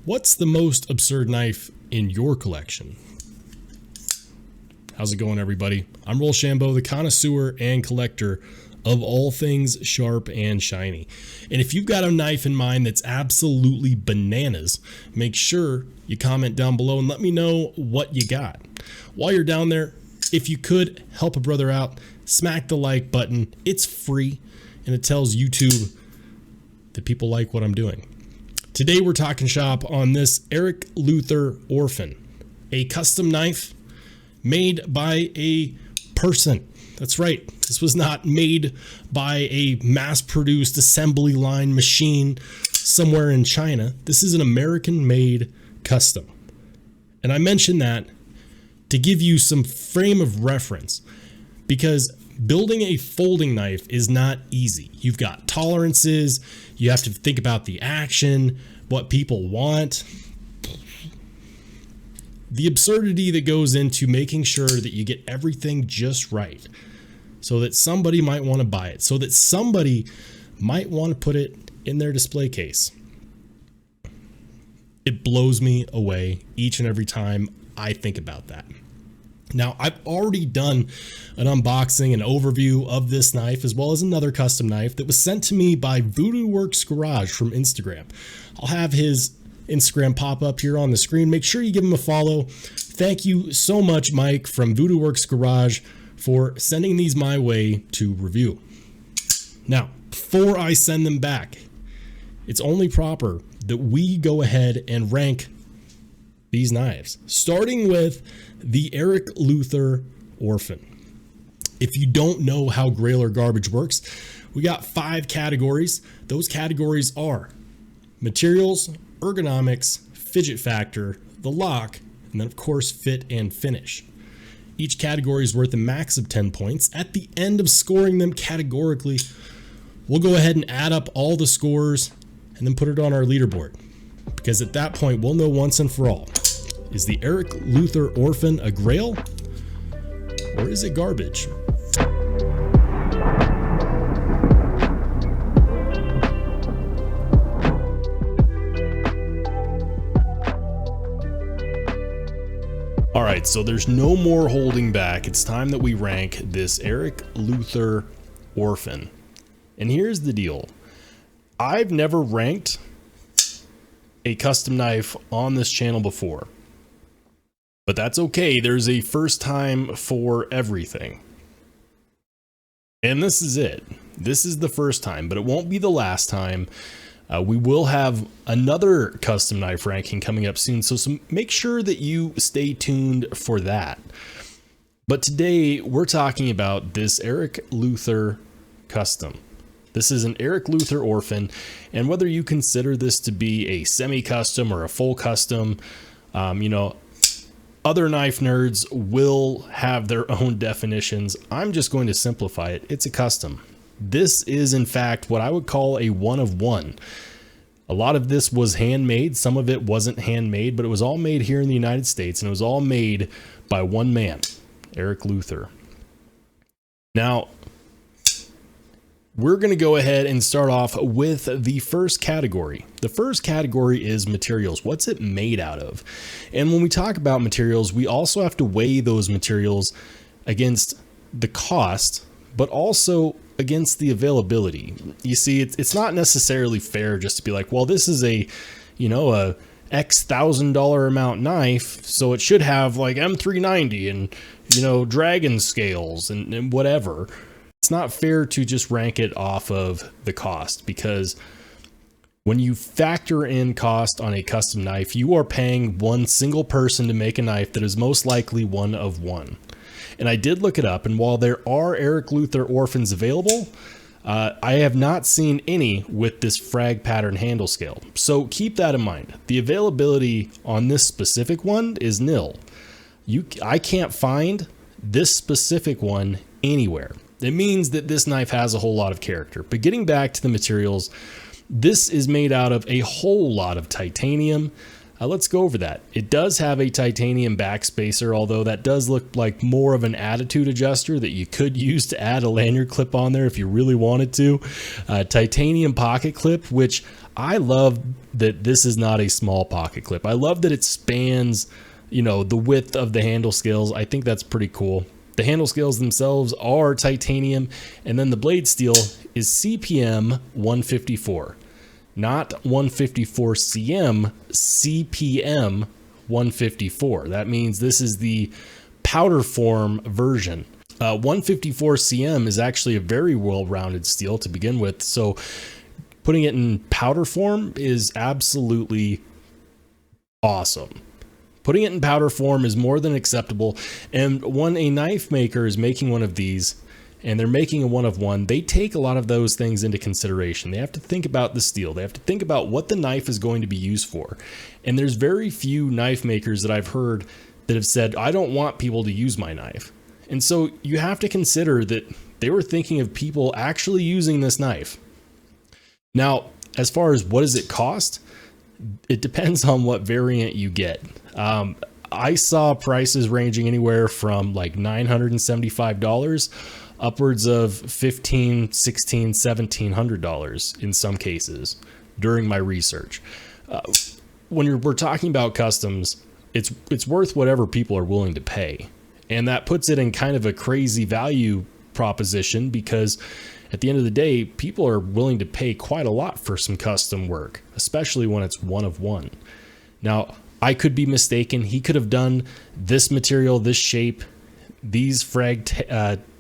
What's the most absurd knife in your collection? How's it going, everybody? I'm Rollshambo, the connoisseur and collector of all things sharp and shiny. And if you've got a knife in mind that's absolutely bananas, make sure you comment down below and let me know what you got. While you're down there, if you could help a brother out, smack the like button. It's free and it tells YouTube that people like what I'm doing. Today we're talking shop on this Eric Luther Orphan, a custom knife made by a person. That's right. This was not made by a mass-produced assembly line machine somewhere in China. This is an American-made custom. And I mention that to give you some frame of reference, because building a folding knife is not easy. You've got tolerances, you have to think about the action, what people want, the absurdity that goes into making sure that you get everything just right so that somebody might want to buy it, so that somebody might want to put it in their display case. It blows me away each and every time I think about that. Now, I've already done an unboxing and overview of this knife, as well as another custom knife that was sent to me by Voodoo Works Garage from Instagram. I'll have his Instagram pop up here on the screen. Make sure you give him a follow. Thank you so much, Mike from Voodoo Works Garage, for sending these my way to review. Now, before I send them back, it's only proper that we go ahead and rank these knives, starting with the Eric Luther Orphan. If you don't know how Grail or Garbage works, we got 5 categories. Those categories are materials, ergonomics, fidget factor, the lock, and then of course fit and finish. Each category is worth a max of 10 points. At the end of scoring them categorically, we'll go ahead and add up all the scores and then put it on our leaderboard. Because at that point, we'll know once and for all, is the Eric Luther Orphan a grail or is it garbage? All right, so there's no more holding back. It's time that we rank this Eric Luther Orphan. And here's the deal. I've never ranked a custom knife on this channel before, but that's okay. There's a first time for everything. And this is it. This is the first time, but it won't be the last time. We will have another custom knife ranking coming up soon, so make sure that you stay tuned for that. But today we're talking about this Eric Luther custom. This is an Eric Luther Orphan, and whether you consider this to be a semi-custom or a full custom, other knife nerds will have their own definitions. I'm just going to simplify it. It's a custom. This is, in fact, what I would call a one of one. A lot of this was handmade. Some of it wasn't handmade, but it was all made here in the United States, and it was all made by one man, Eric Luther. Now, we're going to go ahead and start off with the first category. The first category is materials. What's it made out of? And when we talk about materials, we also have to weigh those materials against the cost, but also against the availability. You see, it's not necessarily fair just to be like, well, this is a X $1,000 amount knife, so it should have like M390 and, dragon scales and whatever. It's not fair to just rank it off of the cost, because when you factor in cost on a custom knife, you are paying one single person to make a knife that is most likely one of one. And I did look it up, and while there are Eric Luther Orphans available, I have not seen any with this frag pattern handle scale. So keep that in mind. The availability on this specific one is nil. I can't find this specific one anywhere. It means that this knife has a whole lot of character. But getting back to the materials, this is made out of a whole lot of titanium. Let's go over that. It does have a titanium backspacer, although that does look like more of an attitude adjuster that you could use to add a lanyard clip on there if you really wanted to. Titanium pocket clip, which I love that this is not a small pocket clip. I love that it spans, you know, the width of the handle scales. I think that's pretty cool. The handle scales themselves are titanium, and then the blade steel is CPM 154. Not 154 cm, CPM 154. That means this is the powder form version. 154 cm is actually a very well-rounded steel to begin with, so putting it in powder form is absolutely awesome. Putting it in powder form is more than acceptable, and when a knife maker is making one of these, and they're making a one of one, they take a lot of those things into consideration. They have to think about the steel. They have to think about what the knife is going to be used for. And there's very few knife makers that I've heard that have said, I don't want people to use my knife. And so you have to consider that they were thinking of people actually using this knife. Now, as far as what does it cost, it depends on what variant you get. I saw prices ranging anywhere from like $975 upwards of $1,500, $1,600, $1,700 in some cases during my research. When we're talking about customs, it's worth whatever people are willing to pay. And that puts it in kind of a crazy value proposition, because at the end of the day, people are willing to pay quite a lot for some custom work, especially when it's one of one. Now, I could be mistaken. He could have done this material, this shape, these frag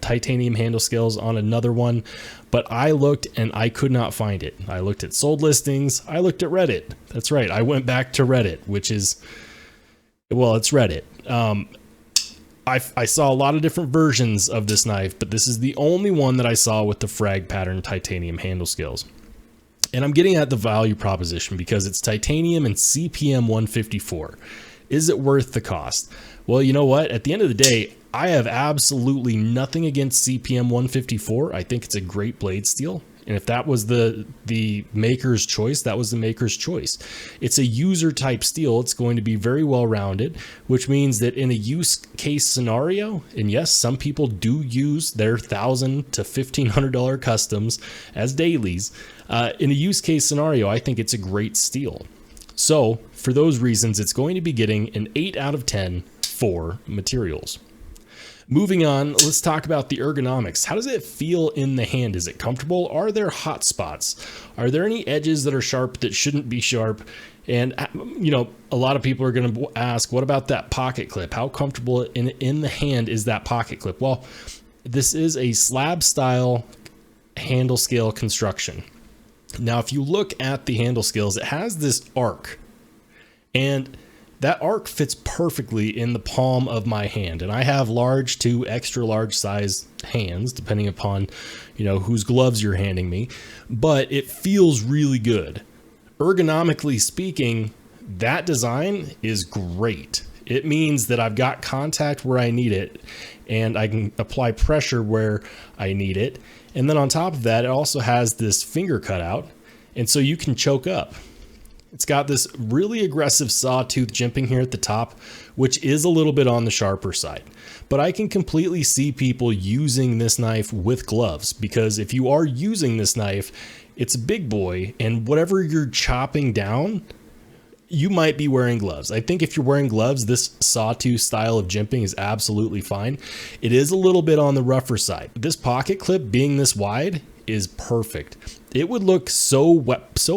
titanium handle scales on another one, but I looked and I could not find it. I looked at sold listings. I looked at Reddit. That's right. I went back to Reddit, which is, well, it's Reddit. I saw a lot of different versions of this knife, but this is the only one that I saw with the frag pattern titanium handle scales. And I'm getting at the value proposition because it's titanium and CPM 154. Is it worth the cost? Well, you know what? At the end of the day, I have absolutely nothing against CPM 154. I think it's a great blade steel. And if that was the maker's choice, that was the maker's choice. It's a user type steel. It's going to be very well rounded, which means that in a use case scenario, and yes, some people do use their $1,000 to $1,500 customs as dailies. In a use case scenario, I think it's a great steel. So for those reasons, it's going to be getting an 8 out of 10 for materials. Moving on, let's talk about the ergonomics. How does it feel in the hand? Is it comfortable? Are there hot spots? Are there any edges that are sharp that shouldn't be sharp? And, you know, a lot of people are going to ask, what about that pocket clip? How comfortable in the hand is that pocket clip? Well, this is a slab style handle scale construction. Now, if you look at the handle scales, it has this arc, and that arc fits perfectly in the palm of my hand. And I have large to extra large size hands, depending upon, you know, whose gloves you're handing me, but it feels really good. Ergonomically speaking, that design is great. It means that I've got contact where I need it, and I can apply pressure where I need it. And then on top of that, it also has this finger cutout, and so you can choke up. It's got this really aggressive sawtooth jimping here at the top, which is a little bit on the sharper side. But I can completely see people using this knife with gloves, because if you are using this knife, it's a big boy, and whatever you're chopping down, you might be wearing gloves. I think if you're wearing gloves, this sawtooth style of jimping is absolutely fine. It is a little bit on the rougher side. This pocket clip being this wide is perfect. It would look so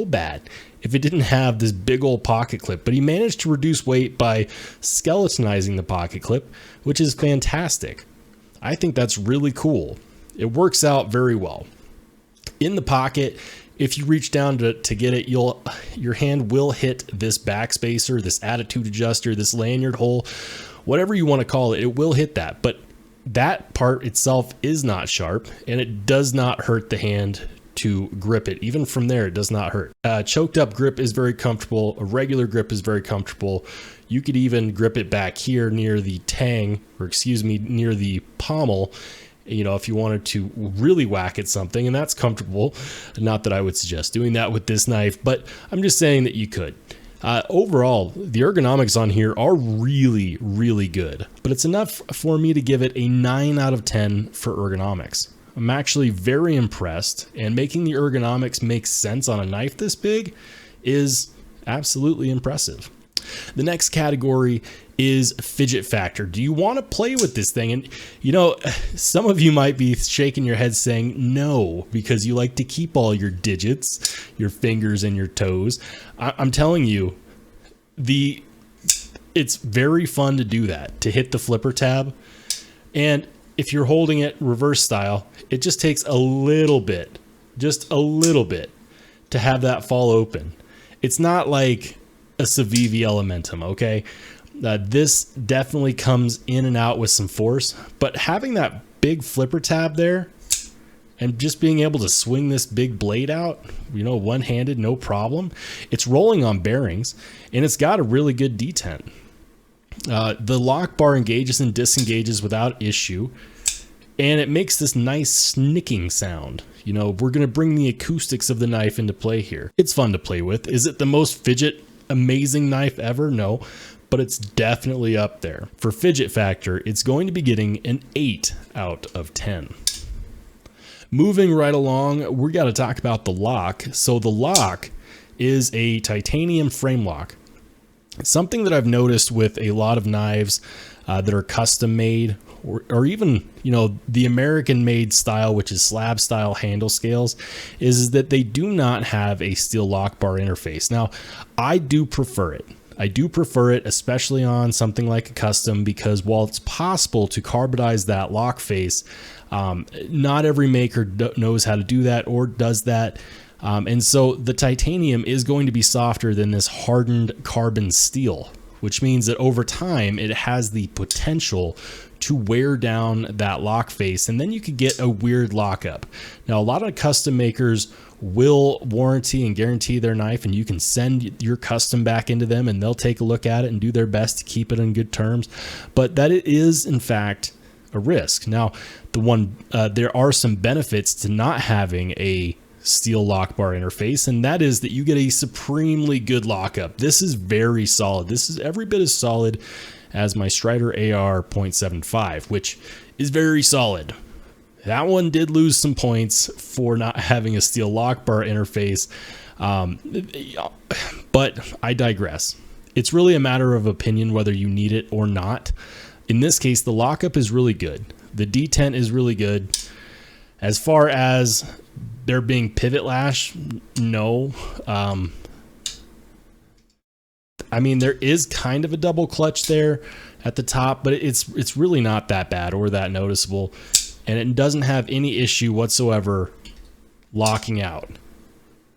bad if it didn't have this big old pocket clip, but he managed to reduce weight by skeletonizing the pocket clip, which is fantastic. I think that's really cool. It works out very well. In the pocket, if you reach down to get it, your hand will hit this backspacer, this attitude adjuster, this lanyard hole, whatever you want to call it, it will hit that. But that part itself is not sharp, and it does not hurt the hand to grip it. Even from there, it does not hurt. Choked up grip is very comfortable. A regular grip is very comfortable. You could even grip it back here near the tang, or excuse me, near the pommel, you know, if you wanted to really whack at something, and that's comfortable. Not that I would suggest doing that with this knife, but I'm just saying that you could. Overall, the ergonomics on here are really, really good, but it's enough for me to give it a 9 out of 10 for ergonomics. I'm actually very impressed, and making the ergonomics make sense on a knife this big is absolutely impressive. The next category is fidget factor. Do you want to play with this thing? And you know, some of you might be shaking your head saying no, because you like to keep all your digits, your fingers and your toes. I'm telling you, it's very fun to do that, to hit the flipper tab. And if you're holding it reverse style, it just takes a little bit, just a little bit, to have that fall open. It's not like a Civivi Elementum, okay? This definitely comes in and out with some force, but having that big flipper tab there and just being able to swing this big blade out, you know, one-handed, no problem. It's rolling on bearings, and it's got a really good detent. The lock bar engages and disengages without issue, and it makes this nice snicking sound. You know, we're going to bring the acoustics of the knife into play here. It's fun to play with. Is it the most fidget amazing knife ever? No, but it's definitely up there. For fidget factor, it's going to be getting an 8 out of 10. Moving right along, we got to talk about the lock. So the lock is a titanium frame lock. It's something that I've noticed with a lot of knives that are custom made, or even, you know, the American made style, which is slab style handle scales, is that they do not have a steel lock bar interface. Now, I do prefer it. I do prefer it, especially on something like a custom, because while it's possible to carbonize that lock face, not every maker knows how to do that or does that. And so the titanium is going to be softer than this hardened carbon steel, which means that over time it has the potential to wear down that lock face, and then you could get a weird lockup. Now, a lot of custom makers will warranty and guarantee their knife, and you can send your custom back into them and they'll take a look at it and do their best to keep it on good terms, but that it is in fact a risk. Now, there are some benefits to not having a steel lock bar interface, and that is that you get a supremely good lockup. This is very solid. This is every bit as solid as my Strider AR 0.75, which is very solid. That one did lose some points for not having a steel lock bar interface, but I digress. It's really a matter of opinion whether you need it or not. In this case, the lockup is really good. The detent is really good. As far as there being pivot lash, no. I mean, there is kind of a double clutch there at the top, but it's really not that bad or that noticeable, and it doesn't have any issue whatsoever locking out.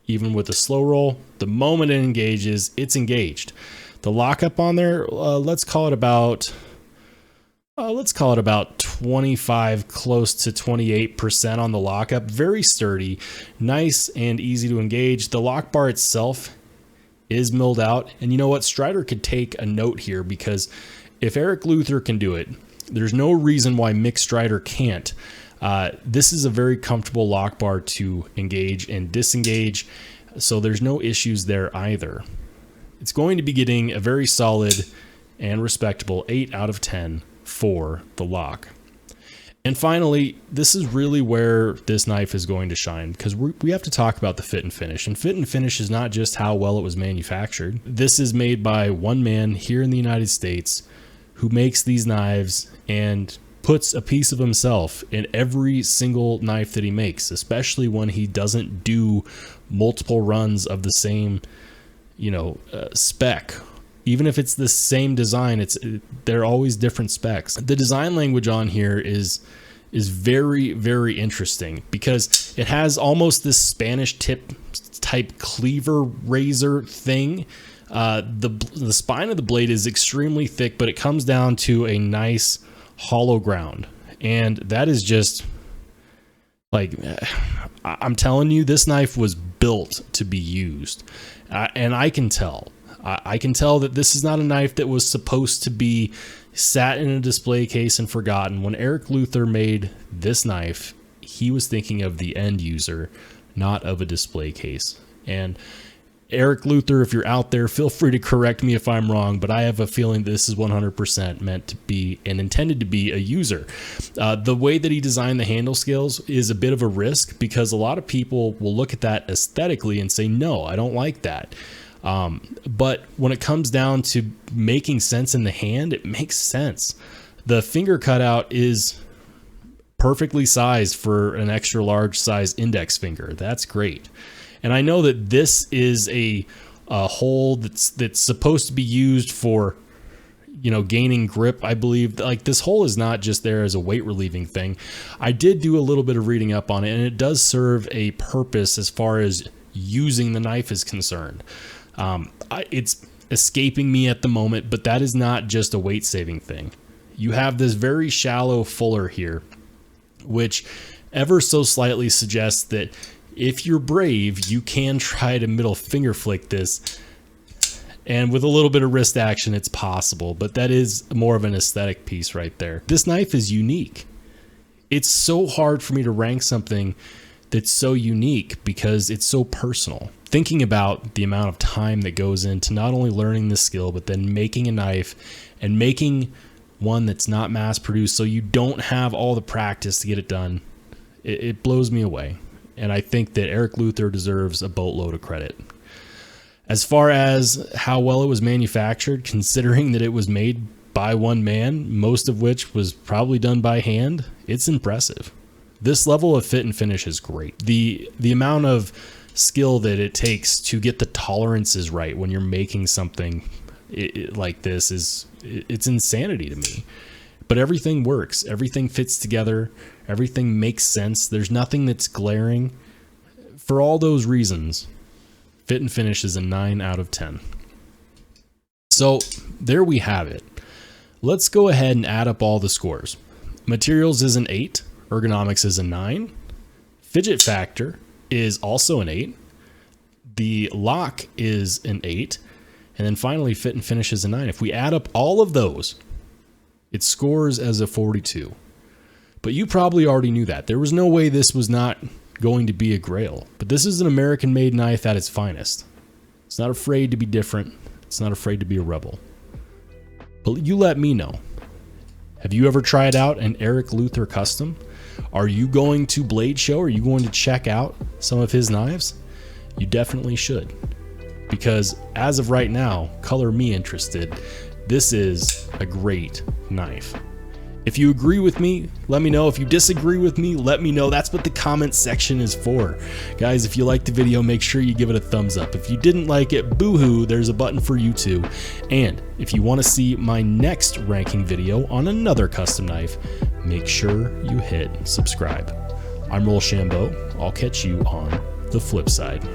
Even with the slow roll, the moment it engages, it's engaged. The lockup on there, let's call it about 25, close to 28% on the lockup. Very sturdy, nice and easy to engage. The lock bar itself is milled out, and you know what, Strider could take a note here, because if Eric Luther can do it, there's no reason why Mick Strider can't. This is a very comfortable lock bar to engage and disengage, so there's no issues there either. It's going to be getting a very solid and respectable 8 out of 10 for the lock. And finally, this is really where this knife is going to shine, because we have to talk about the fit and finish. And fit and finish is not just how well it was manufactured. This is made by one man here in the United States who makes these knives and puts a piece of himself in every single knife that he makes, especially when he doesn't do multiple runs of the same, spec. Even if it's the same design, they're always different specs. The design language on here is very, very interesting, because it has almost this Spanish tip type cleaver razor thing. The spine of the blade is extremely thick, but it comes down to a nice hollow ground, and that is just like, I'm telling you, this knife was built to be used, and I can tell that this is not a knife that was supposed to be sat in a display case and forgotten. When Eric Luther made this knife, he was thinking of the end user, not of a display case. And Eric Luther, if you're out there, feel free to correct me if I'm wrong, but I have a feeling this is 100% meant to be and intended to be a user. The way that he designed the handle scales is a bit of a risk because a lot of people will look at that aesthetically and say, no, I don't like that. But when it comes down to making sense in the hand, it makes sense. The finger cutout is perfectly sized for an extra large size index finger. That's great. And I know that this is a hole that's supposed to be used for, you know, gaining grip. I believe like this hole is not just there as a weight relieving thing. I did do a little bit of reading up on it, and it does serve a purpose as far as using the knife is concerned. It's escaping me at the moment, but that is not just a weight saving thing. You have this very shallow fuller here, which ever so slightly suggests that if you're brave, you can try to middle finger flick this, and with a little bit of wrist action, it's possible, but that is more of an aesthetic piece right there. This knife is unique. It's so hard for me to rank something that's so unique because it's so personal. Thinking about the amount of time that goes into not only learning the skill, but then making a knife and making one that's not mass produced so you don't have all the practice to get it done, it blows me away. And I think that Eric Luther deserves a boatload of credit. As far as how well it was manufactured, considering that it was made by one man, most of which was probably done by hand, it's impressive. This level of fit and finish is great. The amount of skill that it takes to get the tolerances right when you're making something like this it's insanity to me. But everything works. Everything fits together. Everything makes sense. There's nothing that's glaring. For all those reasons, fit and finish is a 9 out of 10. So there we have it. Let's go ahead and add up all the scores. Materials is an 8. Ergonomics is a 9. Fidget factor is also an 8. The lock is an 8. And then finally, fit and finish is a 9. If we add up all of those, it scores as a 42. But you probably already knew that. There was no way this was not going to be a Grail. But this is an American-made knife at its finest. It's not afraid to be different. It's not afraid to be a rebel. But you let me know. Have you ever tried out an Eric Luther custom? Are you going to Blade Show? Are you going to check out some of his knives? You definitely should. Because as of right now, color me interested. This is a great knife. If you agree with me, let me know. If you disagree with me, let me know. That's what the comment section is for. Guys, if you liked the video, make sure you give it a thumbs up. If you didn't like it, boo-hoo, there's a button for you too. And if you want to see my next ranking video on another custom knife, make sure you hit subscribe. I'm Rollshambo. I'll catch you on the flip side.